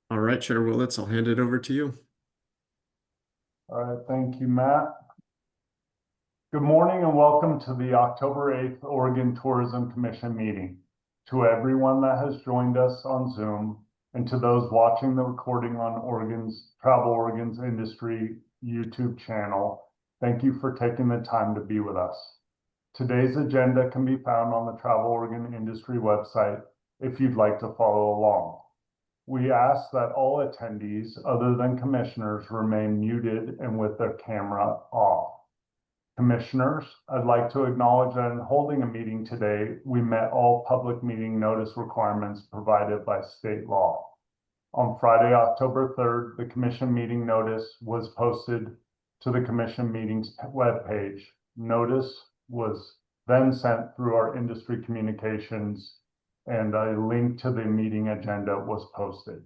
All right, Chair Willetts, I'll hand it over to you. All right, thank you, Matt. Good morning and welcome to the October 8th Oregon Tourism Commission meeting. To everyone that has joined us on Zoom and to those watching the recording on Travel Oregon's Industry YouTube channel, thank you for taking the time to be with us. Today's agenda can be found on the Travel Oregon Industry website if you'd like to follow along. We ask that all attendees other than commissioners remain muted and with their camera off. Commissioners, I'd like to acknowledge that in holding a meeting today, we met all public meeting notice requirements provided by state law. On Friday, October 3rd, the commission meeting notice was posted to the commission meetings webpage. Notice was then sent through our industry communications and a link to the meeting agenda was posted.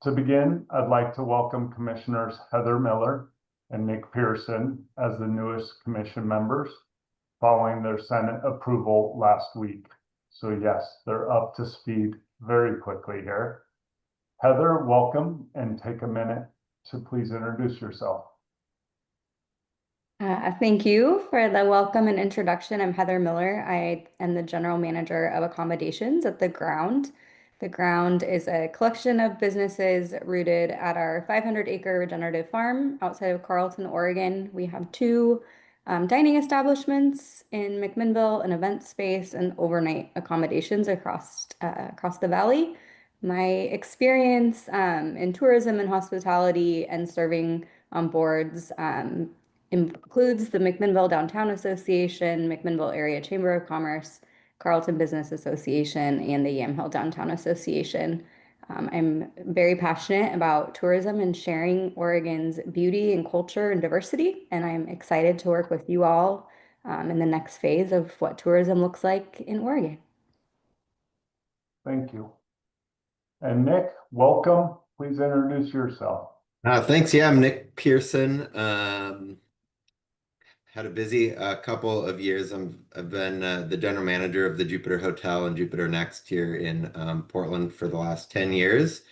To begin, I'd like to welcome Commissioners Heather Miller and Nick Pearson as the newest commission members following their Senate approval last week. So yes, they're up to speed very quickly here. Heather, welcome, and take a minute to please introduce yourself. Thank you for the welcome and introduction. I'm Heather Miller. I am the General Manager of Accommodations at The Ground. The Ground is a collection of businesses rooted at our 500-acre regenerative farm outside of Carlton, Oregon. We have two dining establishments in McMinnville, an event space, and overnight accommodations across the valley. My experience in tourism and hospitality and serving on boards includes the McMinnville Downtown Association, McMinnville Area Chamber of Commerce, Carlton Business Association, and the Yamhill Downtown Association. I'm very passionate about tourism and sharing Oregon's beauty and culture and diversity, and I'm excited to work with you all in the next phase of what tourism looks like in Oregon. Thank you. And Nick, welcome. Please introduce yourself. Thanks. Yeah, I'm Nick Pearson. Had a busy couple of years. I've been the general manager of the Jupiter Hotel and Jupiter Next here in Portland for the last 10 years.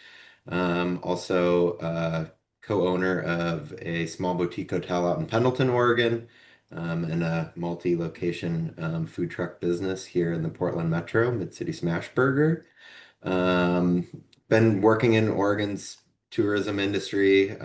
Also co-owner of a small boutique hotel out in Pendleton, Oregon, and a multi-location food truck business here in the Portland Metro, Mid-City Smash Burger. Been working in Oregon's tourism industry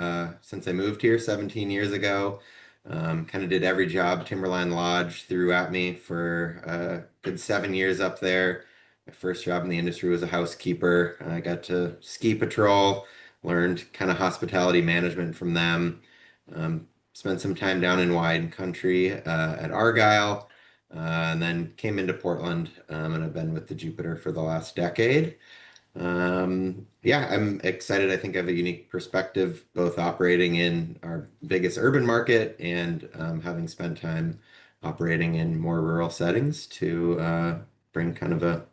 since I moved here 17 years ago. Kind of did every job. Timberline Lodge threw at me for a good 7 years up there. My first job in the industry was a housekeeper. I got to ski patrol, learned kind of hospitality management from them. Spent some time down in wine country at Argyle, and then came into Portland, and I've been with the Jupiter for the last decade. Yeah, I'm excited. I think I have a unique perspective, both operating in our biggest urban market and having spent time operating in more rural settings to bring kind of a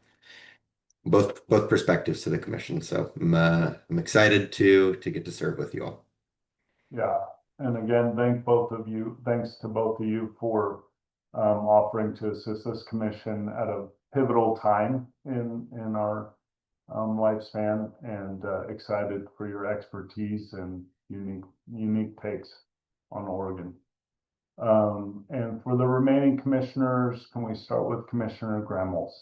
both perspectives to the commission. So I'm excited to get to serve with you all. Yeah, and again, thanks to both of you for offering to assist this commission at a pivotal time in our lifespan, and excited for your expertise and unique takes on Oregon. And for the remaining commissioners, can we start with Commissioner Gremmels?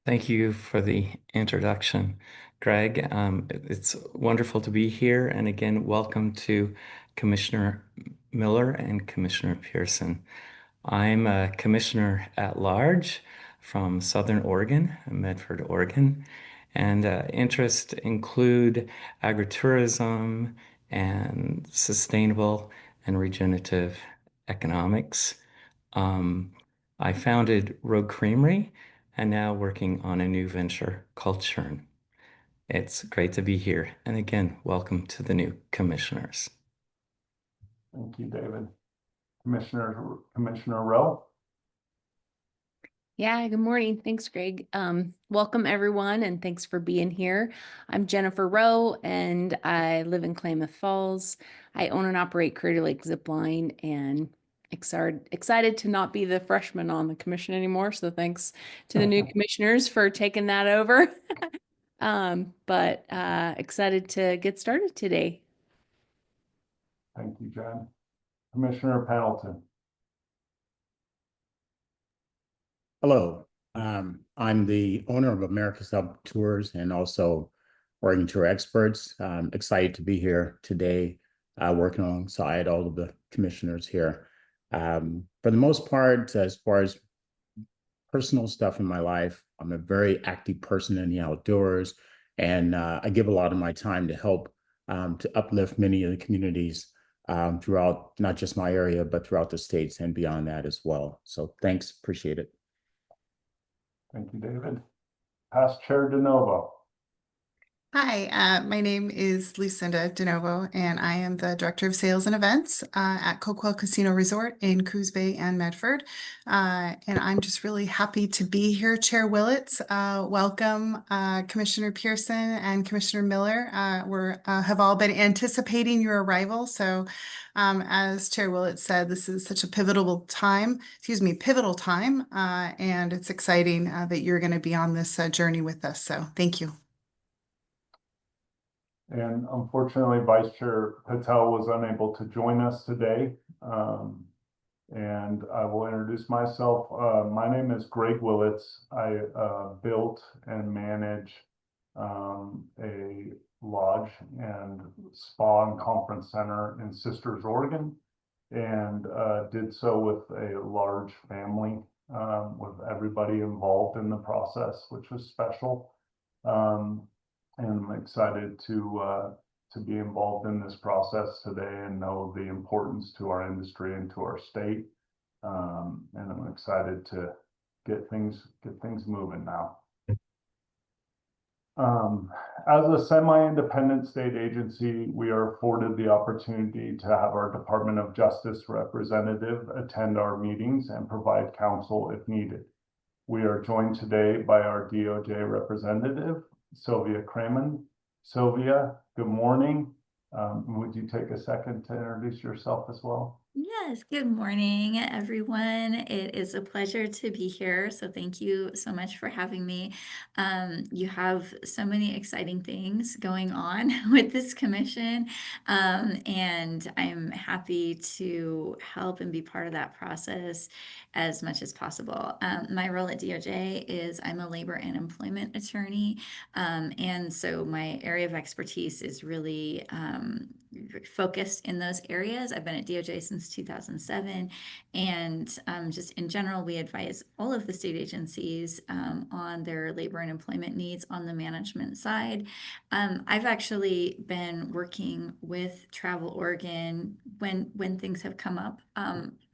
Thank you for the introduction, Greg. It's wonderful to be here. And again, welcome to Commissioner Miller and Commissioner Pearson. I'm a commissioner at large from Southern Oregon, Medford, Oregon. And interests include agritourism and sustainable and regenerative economics. I founded Rogue Creamery and now working on a new venture called Churn. It's great to be here. And again, welcome to the new commissioners. Thank you, David. Commissioner Rowe. Yeah, good morning. Thanks, Greg. Welcome, everyone, and thanks for being here. I'm Jennifer Rowe, and I live in Klamath Falls. I own and operate Crater Lake Zipline and excited to not be the freshman on the commission anymore. So thanks to the new commissioners for taking that over. But excited to get started today. Thank you, Jen. Commissioner Pendleton. Hello, I'm the owner of America's Hub Tours and also Oregon Tour Experts. I'm excited to be here today, working alongside all of the commissioners here. For the most part, as far as personal stuff in my life, I'm a very active person in the outdoors, and I give a lot of my time to help to uplift many of the communities throughout not just my area, but throughout the states and beyond that as well. So thanks, appreciate it. Thank you, David. Past Chair DeNovo. Hi, my name is Lucinda DeNovo, and I am the Director of Sales and Events at Coquel Casino Resort in Coos Bay and Medford. And I'm just really happy to be here, Chair Willits. Welcome, Commissioner Pearson and Commissioner Miller. Have all been anticipating your arrival. So as Chair Willits said, this is such a pivotal time, and it's exciting that you're going to be on this journey with us. So thank you. And unfortunately, Vice Chair Patel was unable to join us today. And I will introduce myself. My name is Greg Willits. I built and manage a lodge and spa and conference center in Sisters, Oregon, and did so with a large family, with everybody involved in the process, which was special. And I'm excited to be involved in this process today and know the importance to our industry and to our state. And I'm excited to get things moving now. As a semi-independent state agency, we are afforded the opportunity to have our Department of Justice representative attend our meetings and provide counsel if needed. We are joined today by our DOJ representative, Sylvia Cramen. Sylvia, good morning. Would you take a second to introduce yourself as well? Yes, good morning, everyone. It is a pleasure to be here. So thank you so much for having me. You have so many exciting things going on with this commission, and I'm happy to help and be part of that process as much as possible. My role at DOJ is I'm a labor and employment attorney, and so my area of expertise is really focused in those areas. I've been at DOJ since 2007, and just in general, we advise all of the state agencies on their labor and employment needs on the management side. I've actually been working with Travel Oregon when things have come up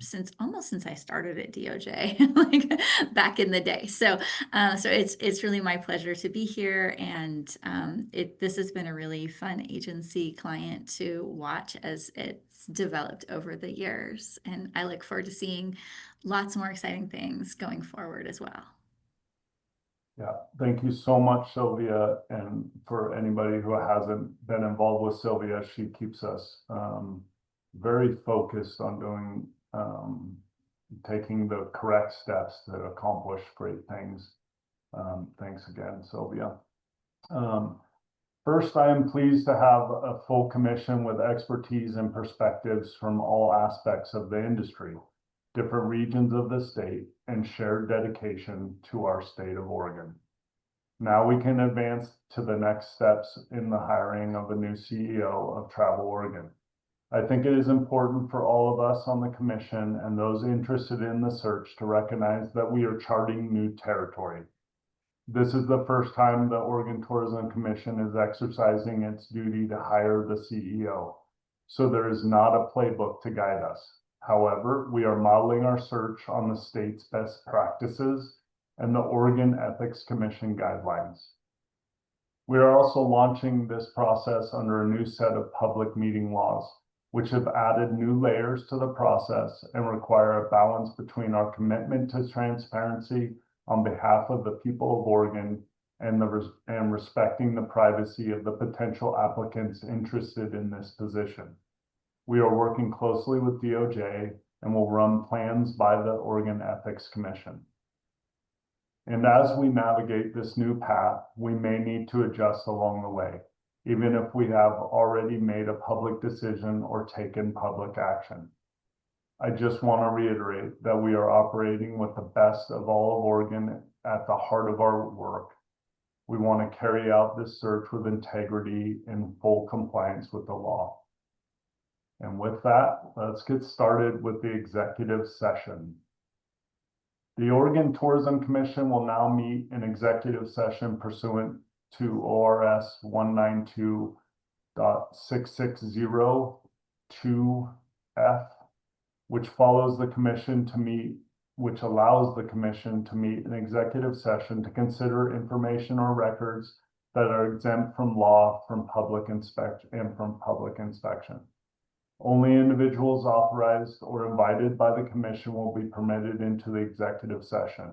since I started at DOJ, like back in the day. So it's really my pleasure to be here, and this has been a really fun agency client to watch as it's developed over the years, and I look forward to seeing lots more exciting things going forward as well. Yeah, thank you so much, Sylvia. And for anybody who hasn't been involved with Sylvia, she keeps us very focused on doing taking the correct steps to accomplish great things. Thanks again, Sylvia. First, I am pleased to have a full commission with expertise and perspectives from all aspects of the industry, different regions of the state, and shared dedication to our state of Oregon. Now we can advance to the next steps in the hiring of a new CEO of Travel Oregon. I think it is important for all of us on the commission and those interested in the search to recognize that we are charting new territory. This is the first time the Oregon Tourism Commission is exercising its duty to hire the CEO, so there is not a playbook to guide us. However, we are modeling our search on the state's best practices and the Oregon Ethics Commission guidelines. We are also launching this process under a new set of public meeting laws, which have added new layers to the process and require a balance between our commitment to transparency on behalf of the people of Oregon and respecting the privacy of the potential applicants interested in this position. We are working closely with DOJ and will run plans by the Oregon Ethics Commission. And as we navigate this new path, we may need to adjust along the way, even if we have already made a public decision or taken public action. I just want to reiterate that we are operating with the best of all of Oregon at the heart of our work. We want to carry out this search with integrity in full compliance with the law. And with that, let's get started with the executive session. The Oregon Tourism Commission will now meet in executive session pursuant to ORS 192.6602F, which allows the commission to meet in executive session to consider information or records that are exempt from law from public inspection. Only individuals authorized or invited by the commission will be permitted into the executive session.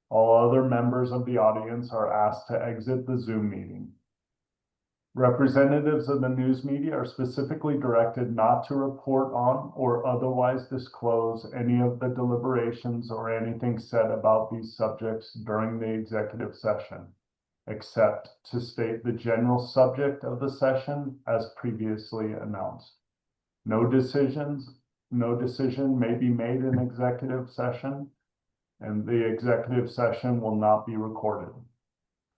All other members of the audience are asked to exit the Zoom meeting. Representatives of the news media are specifically directed not to report on or otherwise disclose any of the deliberations or anything said about these subjects during the executive session, except to state the general subject of the session as previously announced. No decision may be made in executive session, and the executive session will not be recorded.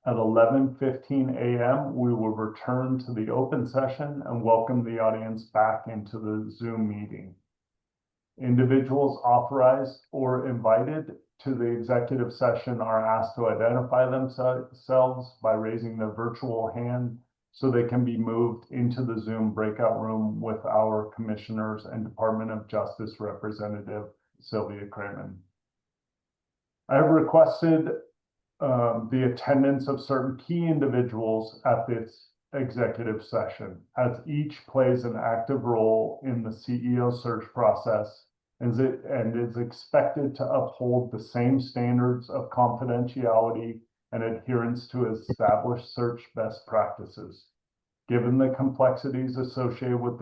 At 11:15 a.m., we will return to the open session and welcome the audience back into the Zoom meeting. Individuals authorized or invited to the executive session are asked to identify themselves by raising their virtual hand so they can be moved into the Zoom breakout room with our commissioners and Department of Justice Representative Sylvia Cramen. I have requested the attendance of certain key individuals at this executive session, as each plays an active role in the CEO search process and is expected to uphold the same standards of confidentiality and adherence to established search best practices. Given the complexities associated with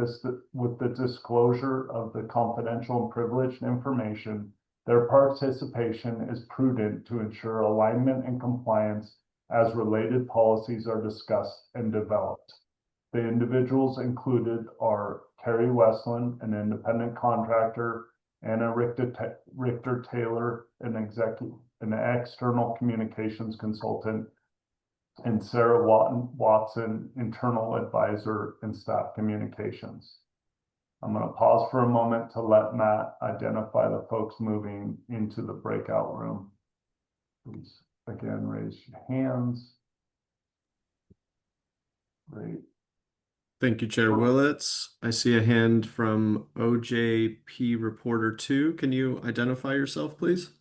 the disclosure of the confidential and privileged information, their participation is prudent to ensure alignment and compliance as related policies are discussed and developed. The individuals included are Terry Westland, an independent contractor, Anna Richter Taylor, an external communications consultant, and Sarah Watson, internal advisor and staff communications. I'm going to pause for a moment to let Matt identify the folks moving into the breakout room. Please, again, raise your hands. Great. Thank you, Chair Willits. I see a hand from OJP Reporter 2. Can you identify yourself, please?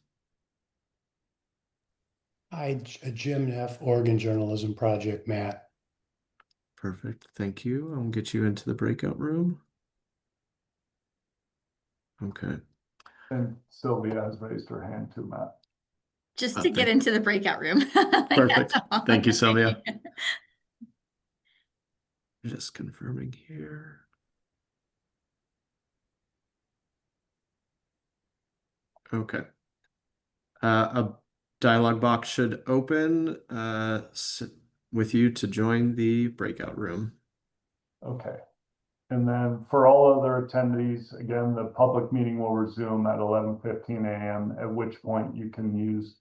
Hi, Jim Neff, Oregon Journalism Project, Matt. Perfect. Thank you. I'll get you into the breakout room. Okay. And Sylvia has raised her hand too, Matt. Just to get into the breakout room. Perfect. Thank you, Sylvia. Just confirming here. Okay. A dialog box should open with you to join the breakout room. Okay. And then for all other attendees, again, the public meeting will resume at 11:15 a.m., at which point you can use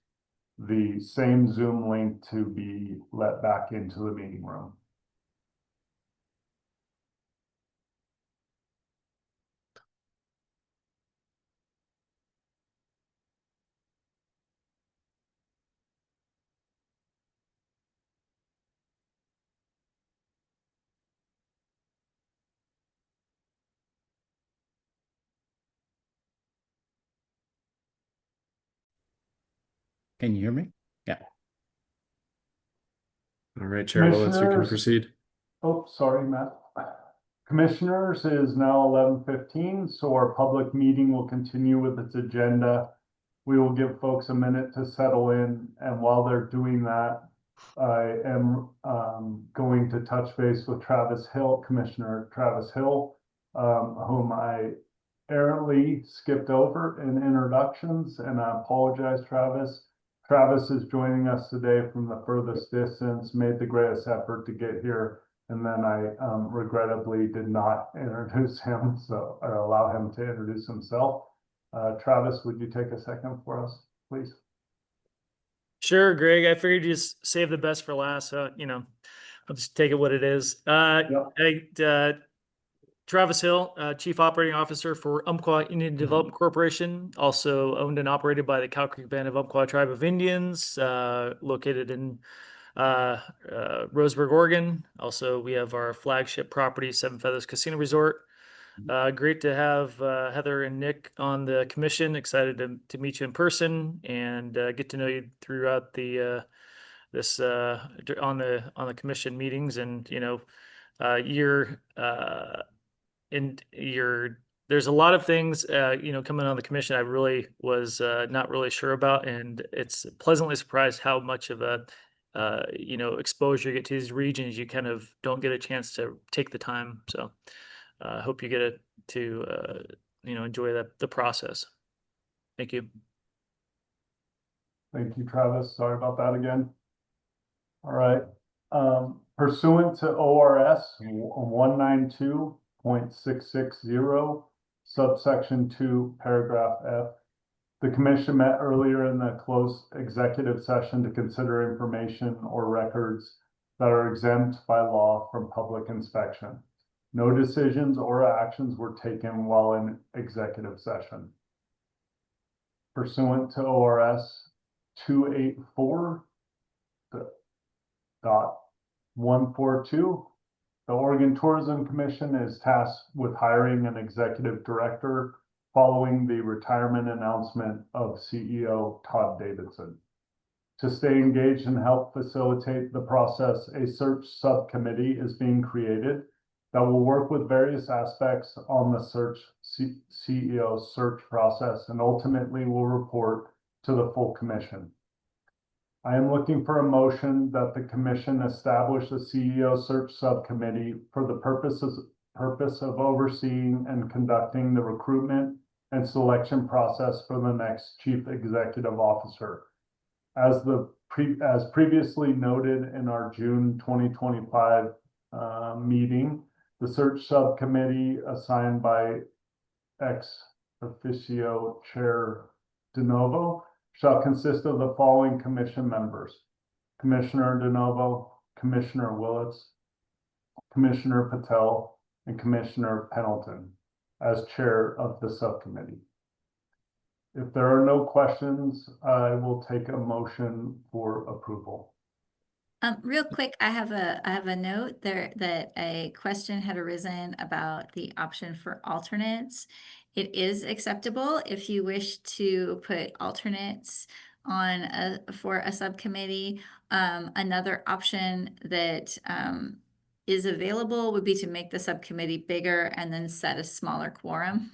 the same Zoom link to be let back into the meeting room. Can you hear me? Yeah. All right, Chair Willits, you can Commissioners- proceed. Oh, sorry, Matt. Commissioners, it is now 11:15, so our public meeting will continue with its agenda. We will give folks a minute to settle in, and while they're doing that, I am going to touch base with Travis Hill, Commissioner Travis Hill, whom I Aaron Lee skipped over in introductions, and I apologize, Travis. Travis is joining us today from the furthest distance, made the greatest effort to get here, and then I regrettably did not introduce him, so I allow him to introduce himself. Travis, would you take a second for us, please? Sure, Greg. I figured you just save the best for last. So, I'll just take it what it is. Travis Hill, Chief Operating Officer for Umpqua Indian Development Corporation, also owned and operated by the Cow Creek Band of Umpqua Tribe of Indians, located in Roseburg, Oregon. Also, we have our flagship property, Seven Feathers Casino Resort. Great to have Heather and Nick on the commission. Excited to meet you in person and get to know you throughout the on the commission meetings. And there's a lot of things coming on the commission I really was not really sure about, and it's pleasantly surprised how much of a exposure you get to these regions. You kind of don't get a chance to take the time. So I hope you get to enjoy the process. Thank you. Thank you, Travis. Sorry about that again. All right. Pursuant to ORS 192.660, subsection 2, paragraph F, the commission met earlier in the closed executive session to consider information or records that are exempt by law from public inspection. No decisions or actions were taken while in executive session. Pursuant to ORS 284.142, the Oregon Tourism Commission is tasked with hiring an executive director following the retirement announcement of CEO Todd Davidson. To stay engaged and help facilitate the process, a search subcommittee is being created that will work with various aspects on the CEO search process and ultimately will report to the full commission. I am looking for a motion that the commission establish a CEO search subcommittee for the purpose of overseeing and conducting the recruitment and selection process for the next chief executive officer. As previously noted in our June 2025 meeting, the search subcommittee assigned by ex officio chair DeNovo shall consist of the following commission members: Commissioner DeNovo, Commissioner Willits, Commissioner Patel, and Commissioner Pendleton as chair of the subcommittee. If there are no questions, I will take a motion for approval. Real quick, I have a note there that a question had arisen about the option for alternates. It is acceptable if you wish to put alternates on for a subcommittee. Another option that is available would be to make the subcommittee bigger and then set a smaller quorum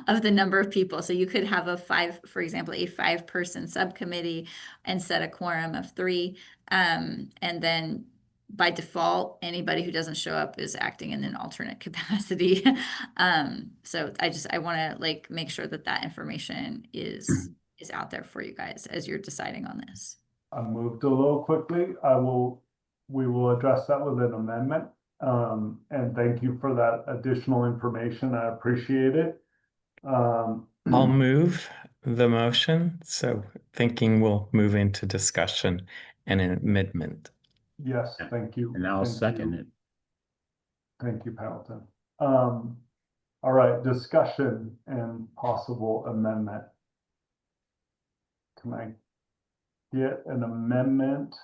of the number of people. So you could have for example, a 5-person subcommittee and set a quorum of 3. And then by default, anybody who doesn't show up is acting in an alternate capacity. So I want to make sure that information is out there for you guys as you're deciding on this. I moved a little quickly. We will address that with an amendment. And thank you for that additional information. I appreciate it. I'll move the motion. So thinking we'll move into discussion and an amendment. Yes, thank you. And I'll second it. Thank you, Pendleton. All right, discussion and possible amendment. Can I get an amendment?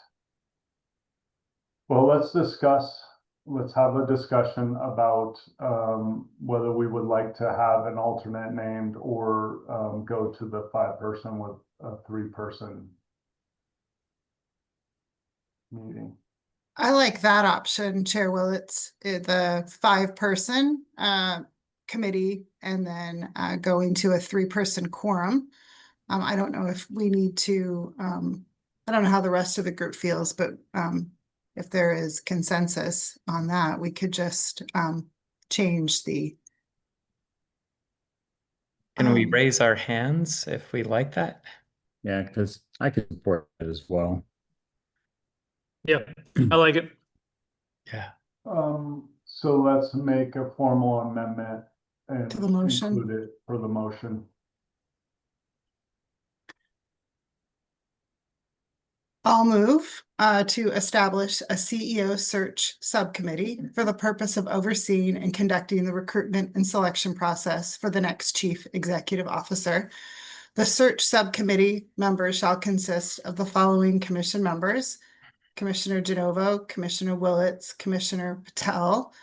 Well, let's have a discussion about whether we would like to have an alternate named or go to the 5-person with a 3-person meeting. I like that option, Chair Willits, the 5-person committee and then going to a 3-person quorum. I don't know if we need to, I don't know how the rest of the group feels, but if there is consensus on that, we could just change the Can we Um, raise our hands if we like that? Yeah, because I could support it as well. Yeah, I like it. Yeah. So let's make a formal amendment and To the motion. include it for the motion. I'll move to establish a CEO search subcommittee for the purpose of overseeing and conducting the recruitment and selection process for the next chief executive officer. The search subcommittee members shall consist of the following commission members: Commissioner DeNovo, Commissioner Willets, Commissioner Patel,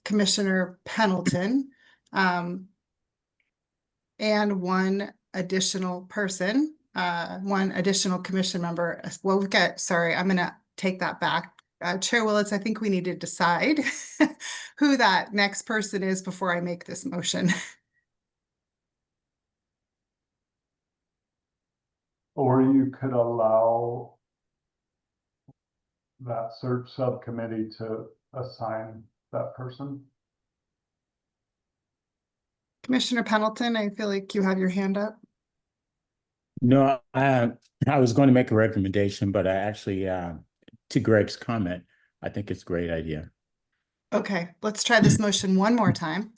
Commissioner Pendleton, and one additional person, one additional commission member. Well, we've got, sorry, I'm gonna take that back. Chair Willetts, I think we need to decide who that next person is before I make this motion. Or you could allow that search subcommittee to assign that person. Commissioner Pendleton, I feel like you have your hand up. No, I was going to make a recommendation, but I actually, to Greg's comment, I think it's a great idea. Okay, let's try this motion one more time.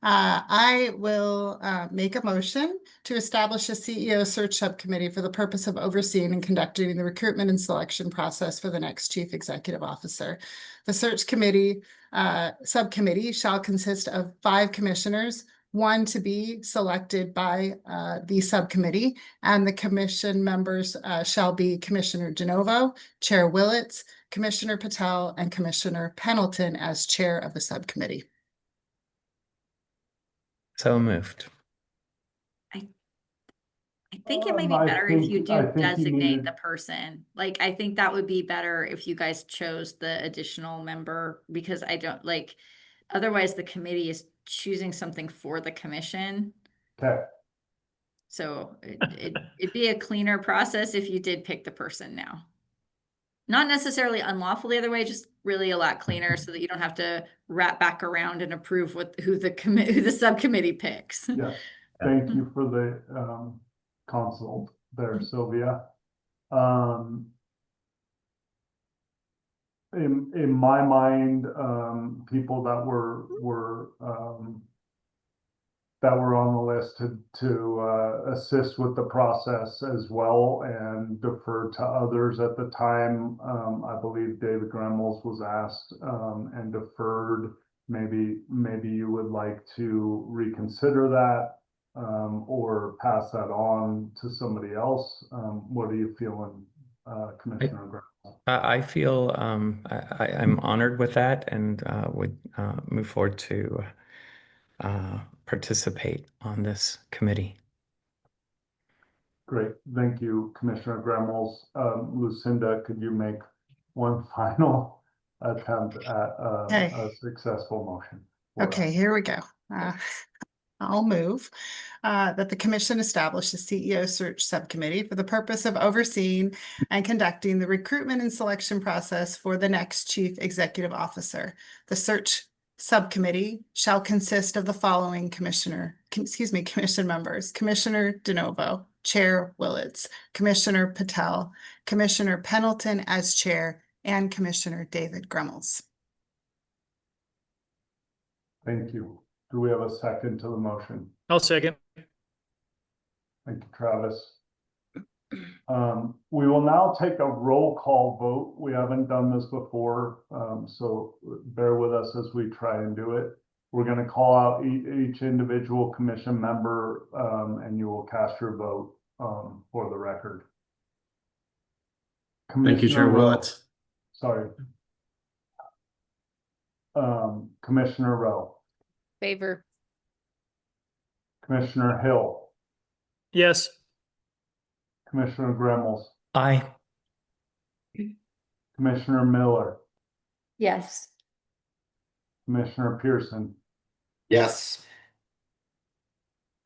I will make a motion to establish a CEO search subcommittee for the purpose of overseeing and conducting the recruitment and selection process for the next chief executive officer. The search committee subcommittee shall consist of 5 commissioners, 1 to be selected by the subcommittee, and the commission members shall be Commissioner DeNovo, Chair Willets, Commissioner Patel, and Commissioner Pendleton as chair of the subcommittee. So moved. I think it might be I better if you think- I do think you designate needed- the person. Like, I think that would be better if you guys chose the additional member, because I don't like, otherwise the committee is choosing something for the commission. Okay, So it'd be a cleaner process if you did pick the person now. Not necessarily unlawful the other way, just really a lot cleaner so that you don't have to wrap back around and approve who the subcommittee picks. yes, thank you for the consult there, Sylvia. In my mind, people that were on the list to assist with the process as well and defer to others at the time. I believe David Gremmels was asked and deferred. Maybe you would like to reconsider that or pass that on to somebody else. What are you feeling, Commissioner Gremmels? I feel I'm honored with that and would move forward to participate on this committee. Great, thank you, Commissioner Gremmels. Lucinda, could you make one final attempt at Okay. a successful motion? for Okay, us? here we go. I'll move that the commission establish a CEO search subcommittee for the purpose of overseeing and conducting the recruitment and selection process for the next chief executive officer. The search subcommittee shall consist of the following commission members: Commissioner DeNovo, Chair Willets, Commissioner Patel, Commissioner Pendleton as chair, and Commissioner David Gremmels. Thank you. Do we have a second to the motion? I'll second. Thank you, Travis. We will now take a roll call vote. We haven't done this before, so bear with us as we try and do it. We're going to call out each individual commission member, and you will cast your vote for the record. Thank you, Chair Commissioner Rowe- Willets. Sorry. Commissioner Rowe, Favor. Commissioner Hill, Yes. Commissioner Gremmels, Aye. Commissioner Miller, Yes. Commissioner Pearson, Yes.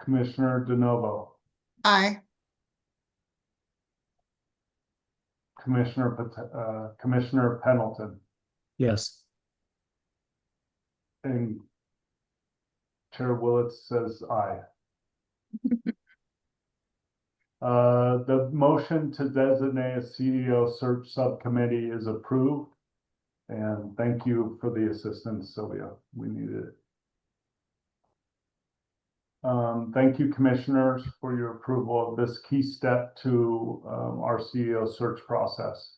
Commissioner DeNovo, Aye. Commissioner Pendleton, Yes. and Chair Willets says aye. The motion to designate a CEO search subcommittee is approved. And thank you for the assistance, Sylvia. We needed it. Thank you, commissioners, for your approval of this key step to our CEO search process.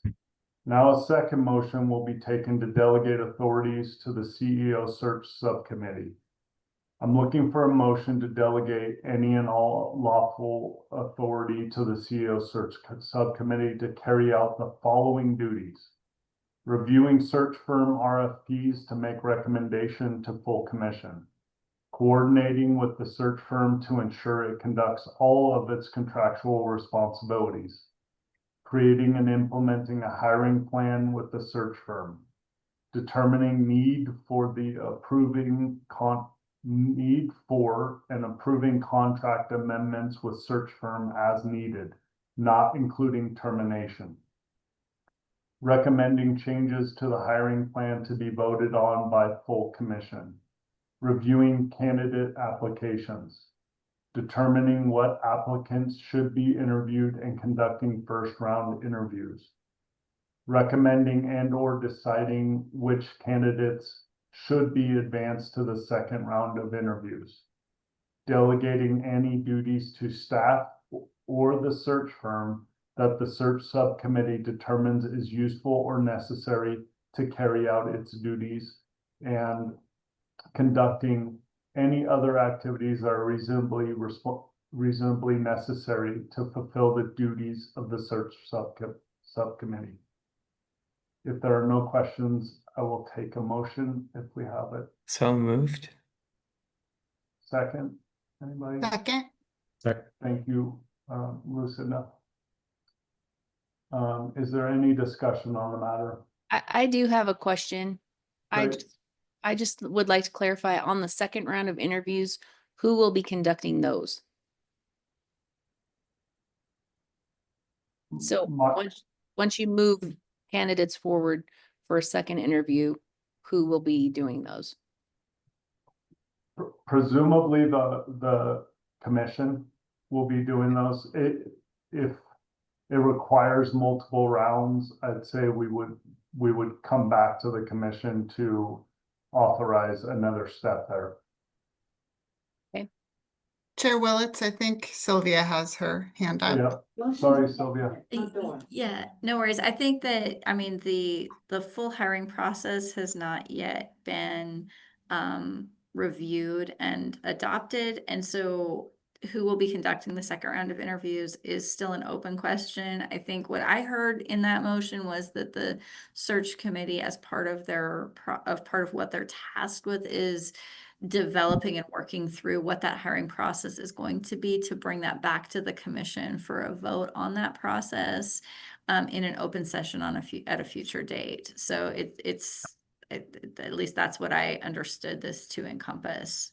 Now a second motion will be taken to delegate authorities to the CEO search subcommittee. I'm looking for a motion to delegate any and all lawful authority to the CEO search subcommittee to carry out the following duties: reviewing search firm RFPs to make recommendation to full commission, coordinating with the search firm to ensure it conducts all of its contractual responsibilities, creating and implementing a hiring plan with the search firm, determining need for and approving contract amendments with search firm as needed, not including termination, recommending changes to the hiring plan to be voted on by full commission, reviewing candidate applications, determining what applicants should be interviewed and conducting first round interviews, recommending and/or deciding which candidates should be advanced to the second round of interviews, delegating any duties to staff or the search firm that the search subcommittee determines is useful or necessary to carry out its duties, and conducting any other activities that are reasonably necessary to fulfill the duties of the search subcommittee. If there are no questions, I will take a motion if we have it. So moved. Second, anybody? Second. Thank you, Lucinda. Is there any discussion on the matter? I do have a question. Great. I just would like to clarify on the second round of interviews, who will be conducting those? So once you move candidates forward for a second interview, who will be doing those? Presumably the commission will be doing those. If it requires multiple rounds, I'd say we would come back to the commission to authorize another step there. Chair Willetts, I think Sylvia has her hand up. Yeah, sorry, Sylvia. Yeah, no worries. I think that, I mean, the full hiring process has not yet been reviewed and adopted. And so who will be conducting the second round of interviews is still an open question. I think what I heard in that motion was that the search committee, as part of what they're tasked with, is developing and working through what that hiring process is going to be to bring that back to the commission for a vote on that process in an open session at a future date. So at least that's what I understood this to encompass.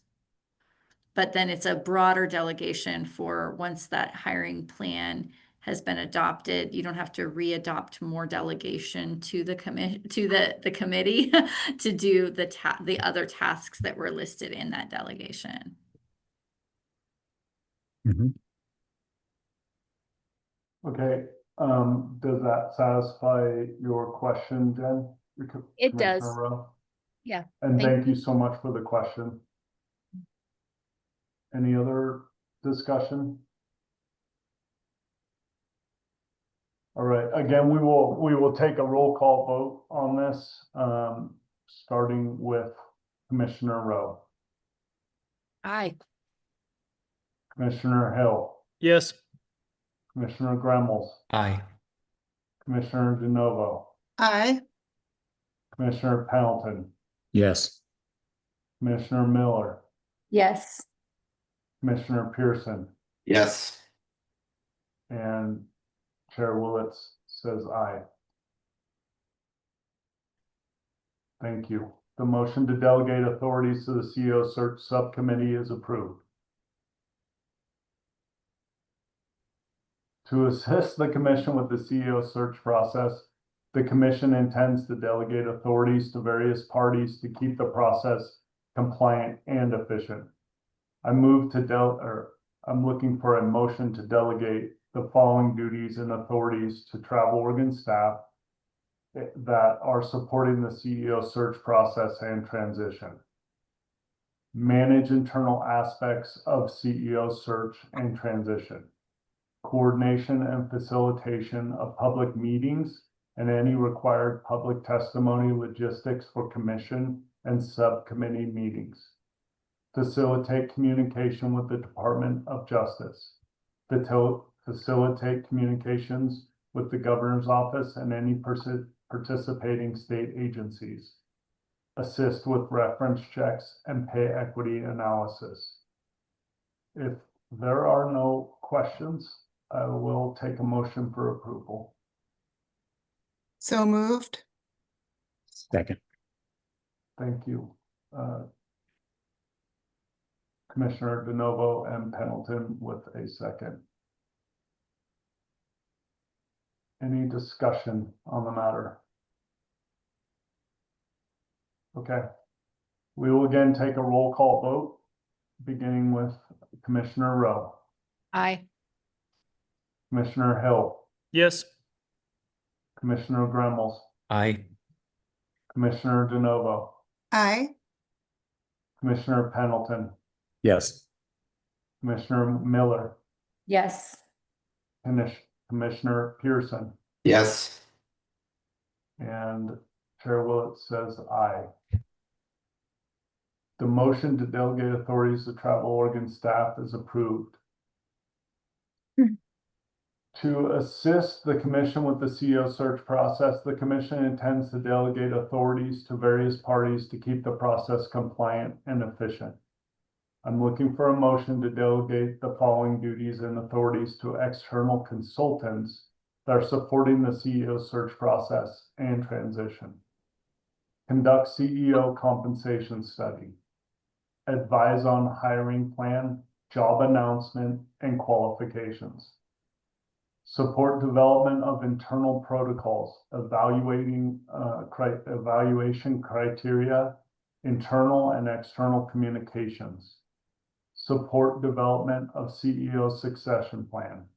But then it's a broader delegation for once that hiring plan has been adopted, you don't have to re-adopt more delegation to the committee to do the other tasks that were listed in that delegation. Okay, does that satisfy your question, Jen? It does. Rowe? Yeah. And thank you so much for the question. Any other discussion? All right, again, we will take a roll call vote on this, starting with Commissioner Rowe. Aye. Commissioner Hill. Yes. Commissioner Gremmels. Aye. Commissioner DeNovo. Aye. Commissioner Pendleton. Yes. Commissioner Miller. Yes. Commissioner Pearson. Yes. And Chair Willetts says aye. Thank you. The motion to delegate authorities to the CEO search subcommittee is approved. To assist the commission with the CEO search process, the commission intends to delegate authorities to various parties to keep the process compliant and efficient. I move to I'm looking for a motion to delegate the following duties and authorities to Travel Oregon staff that are supporting the CEO search process and transition. Manage internal aspects of CEO search and transition. Coordination and facilitation of public meetings and any required public testimony logistics for commission and subcommittee meetings. Facilitate communication with the Department of Justice. Facilitate communications with the Governor's Office and any participating state agencies. Assist with reference checks and pay equity analysis. If there are no questions, I will take a motion for approval. So moved. Second. Thank you. Commissioner DeNovo and Pendleton with a second. Any discussion on the matter? Okay. We will again take a roll call vote, beginning with Commissioner Rowe. Aye. Commissioner Hill. Yes. Commissioner Gremmels. Aye. Commissioner DeNovo. Aye. Commissioner Pendleton. Yes. Commissioner Miller. Yes. Commissioner Pearson. Yes. And Chair Willett says aye. The motion to delegate authorities to Travel Oregon staff is approved. To assist the commission with the CEO search process, the commission intends to delegate authorities to various parties to keep the process compliant and efficient. I'm looking for a motion to delegate the following duties and authorities to external consultants that are supporting the CEO search process and transition. Conduct CEO compensation study. Advise on hiring plan, job announcement, and qualifications. Support development of internal protocols, evaluation criteria, internal and external communications. Support development of CEO succession plan.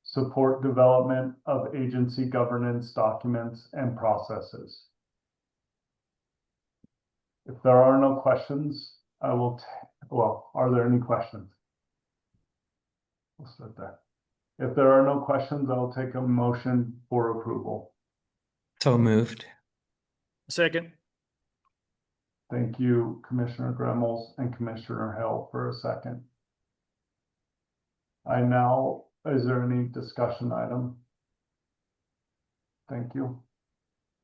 Support development of agency governance documents and processes. If there are no questions, I will, are there any questions? We'll start there. If there are no questions, I'll take a motion for approval. So moved. Second. Thank you, Commissioner Gremmels and Commissioner Hill for a second. Is there any discussion item? Thank you.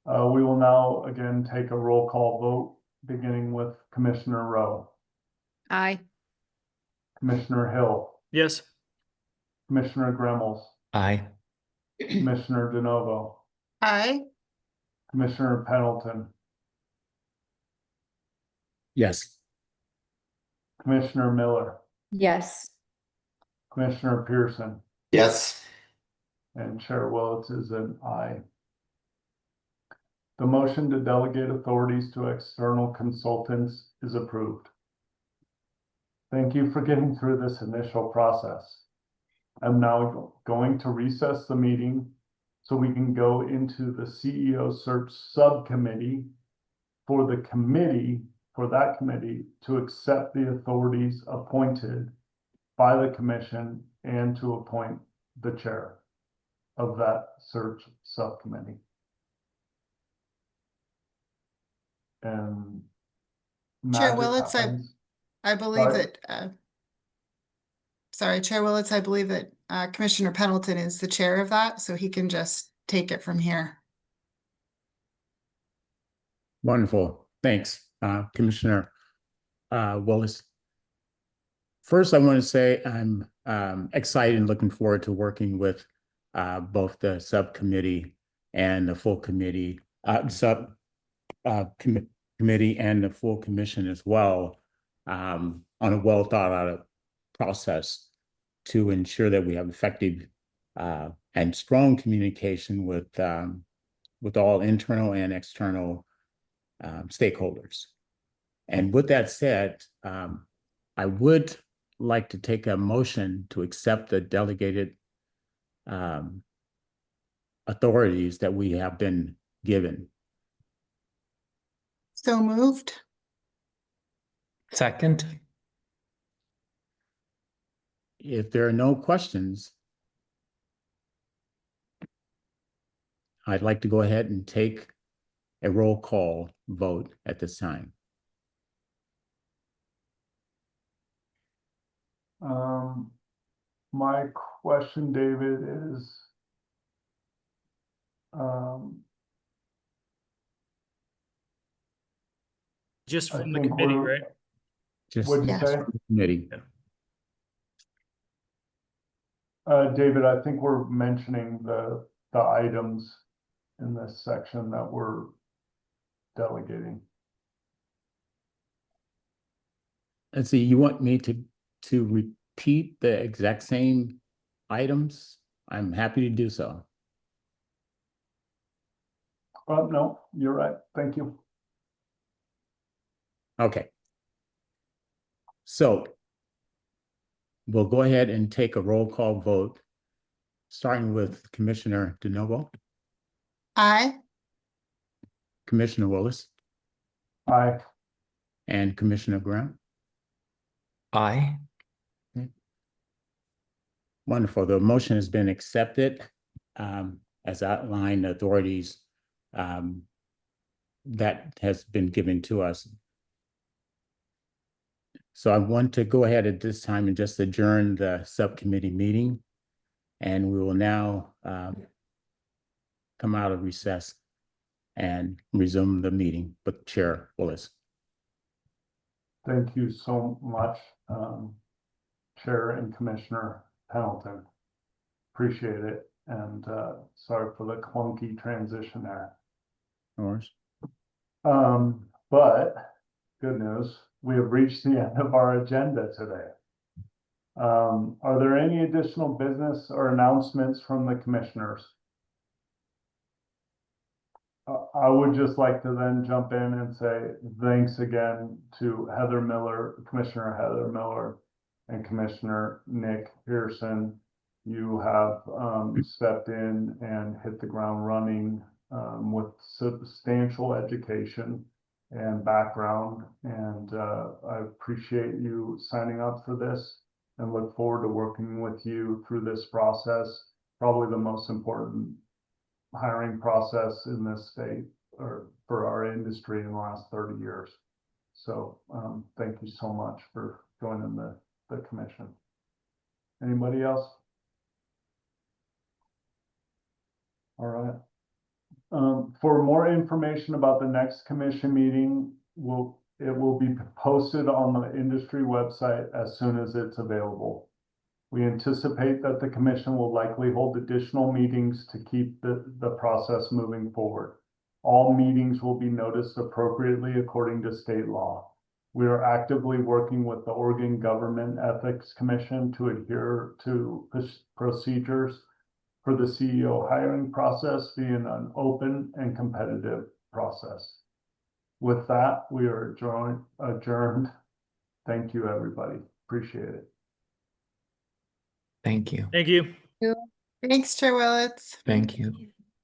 We will now again take a roll call vote, beginning with Commissioner Rowe. Aye. Commissioner Hill. Yes. Commissioner Gremmels. Aye. Commissioner DeNovo. Aye. Commissioner Pendleton. Yes. Commissioner Miller. Yes. Commissioner Pearson. Yes. And Chair Willett is an aye. The motion to delegate authorities to external consultants is approved. Thank you for getting through this initial process. I'm now going to recess the meeting so we can go into the CEO search subcommittee for that committee to accept the authorities appointed by the commission and to appoint the chair of that search subcommittee. And Chair magic Willets, happens. I believe Sorry? that, Chair Willets, I believe that Commissioner Pendleton is the chair of that, so he can just take it from here. Wonderful. Thanks, Commissioner Willis. First, I want to say I'm excited and looking forward to working with both the subcommittee and the full committee, committee and the full commission as well, on a well thought out process to ensure that we have effective and strong communication with all internal and external stakeholders. And with that said, I would like to take a motion to accept the delegated authorities that we have been given. So moved. Second. If there are no questions, I'd like to go ahead and take a roll call vote at this time. My question, David, is Just I from the think committee, we're- right? Just What'd you Yes. say? from the committee. David, I think we're mentioning the items in this section that we're delegating. Let's see, you want me to repeat the exact same items? I'm happy to do so. No, you're right. Thank you. Okay. So we'll go ahead and take a roll call vote, starting with Commissioner DeNovo, Aye. Commissioner Willis, Aye. and Commissioner Graham. Aye. Wonderful. The motion has been accepted as outlined authorities that has been given to us. So I want to go ahead at this time and just adjourn the subcommittee meeting. And we will now come out of recess and resume the meeting with Chair Willis. Thank you so much, Chair and Commissioner Pendleton. Appreciate it. And sorry for the clunky transition there. Of course. But good news, we have reached the end of our agenda today. Are there any additional business or announcements from the commissioners? I would just like to then jump in and say thanks again to Heather Miller, Commissioner Heather Miller, and Commissioner Nick Pearson. You have stepped in and hit the ground running with substantial education and background, and I appreciate you signing up for this and look forward to working with you through this process, probably the most important hiring process in this state or for our industry in the last 30 years. So thank you so much for joining the commission. Anybody else? All right. For more information about the next commission meeting, it will be posted on the industry website as soon as it's available. We anticipate that the commission will likely hold additional meetings to keep the process moving forward. All meetings will be noticed appropriately according to state law. We are actively working with the Oregon Government Ethics Commission to adhere to procedures for the CEO hiring process being an open and competitive process. With that, we are adjourned. Thank you, everybody. Appreciate it. Thank you. Thank you. Thanks, Chair Willits. Thank you.